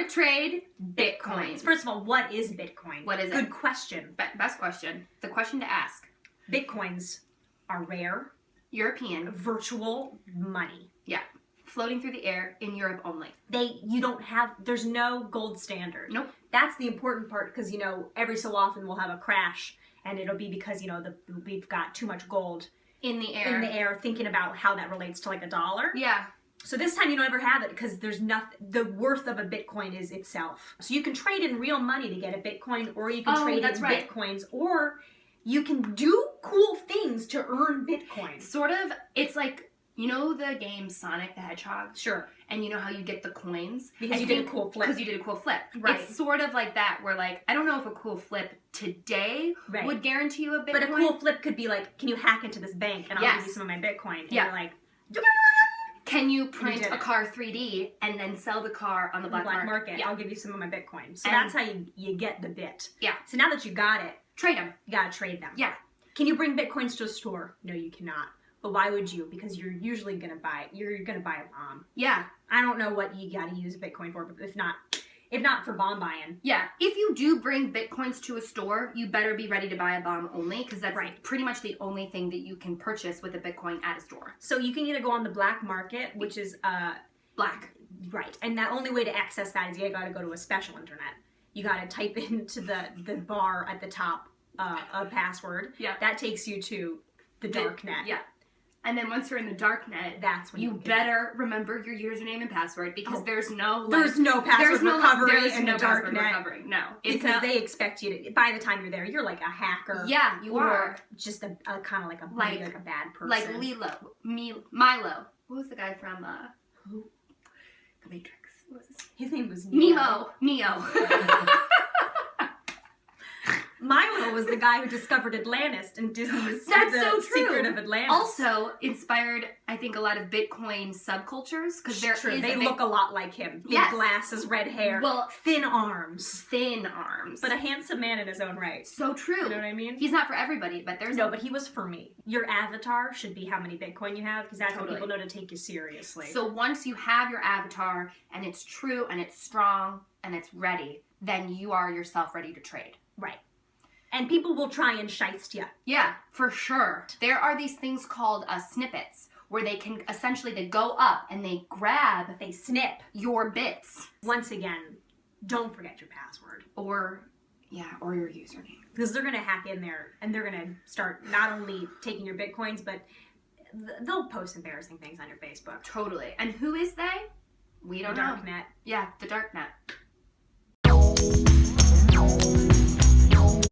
trade Bitcoins. First of all, what is Bitcoin? What is it? Good question. Best question. The question to ask. Bitcoins are rare, European. virtual money. Yeah. Floating through the air in Europe only. There's no gold standard. Nope. That's the important part because, every so often we'll have a crash and it'll be because, we've got too much gold in the air. Thinking about how that relates to like a dollar. Yeah. So this time you don't ever have it because there's nothing, the worth of a Bitcoin is itself. So you can trade in real money to get a Bitcoin, or you can trade in Bitcoins, or you can do cool things to earn Bitcoin. Sort of, it's like, the game Sonic the Hedgehog? Sure. And you know how you get the coins? Because you did a cool flip. Because you did a cool flip. Right. It's sort of like that, where I don't know if a cool flip today would guarantee you a Bitcoin. But a cool flip could be like, can you hack into this bank and I'll give you some of my Bitcoin? And you're like, can you print a car 3D and then sell the car on the black market? Yeah. I'll give you some of my Bitcoin. So that's how you get the bit. Yeah. So now that you got it, trade them. You gotta trade them. Yeah. Can you bring Bitcoins to a store? No, you cannot. But why would you? Because you're usually gonna buy a bomb. Yeah. I don't know what you gotta use Bitcoin for, but if not for bomb buying. Yeah. If you do bring Bitcoins to a store, you better be ready to buy a bomb only, because that's pretty much the only thing that you can purchase with a Bitcoin at a store. So you can either go on the black market, which is black. Right. And the only way to access that is you gotta go to a special internet. You gotta type into the bar at the top a password. Yeah. That takes you to the dark net. Yeah. And then once you're in the dark net, that's when you better remember your username and password, because there's no password recovery in the dark net. No, because they expect you to. By the time you're there, you're like a hacker. Yeah, you are just a kind of like a bad person. Like Milo. What was the guy from The Matrix? What was his name was Neo. Milo was the guy who discovered Atlantis and Disney's Secret of Atlantis. Also inspired, I think, a lot of Bitcoin subcultures, because they look a lot like him. Big glasses, red hair, thin arms. But a handsome man in his own right. So true. You know what I mean? He's not for everybody, but there's but he was for me. Your avatar should be how many Bitcoin you have, because that's how people know to take you seriously. So once you have your avatar and it's true and it's strong and it's ready, then you are yourself ready to trade. Right. And people will try and shiest you. Yeah, for sure. There are these things called snippets, where they can they go up and they snip your bits. Once again, don't forget your password. Or your username. Because they're going to hack in there and they're going to start not only taking your Bitcoins, but they'll post embarrassing things on your Facebook. Totally. And who is they? We don't know. The dark net. Yeah, the dark net.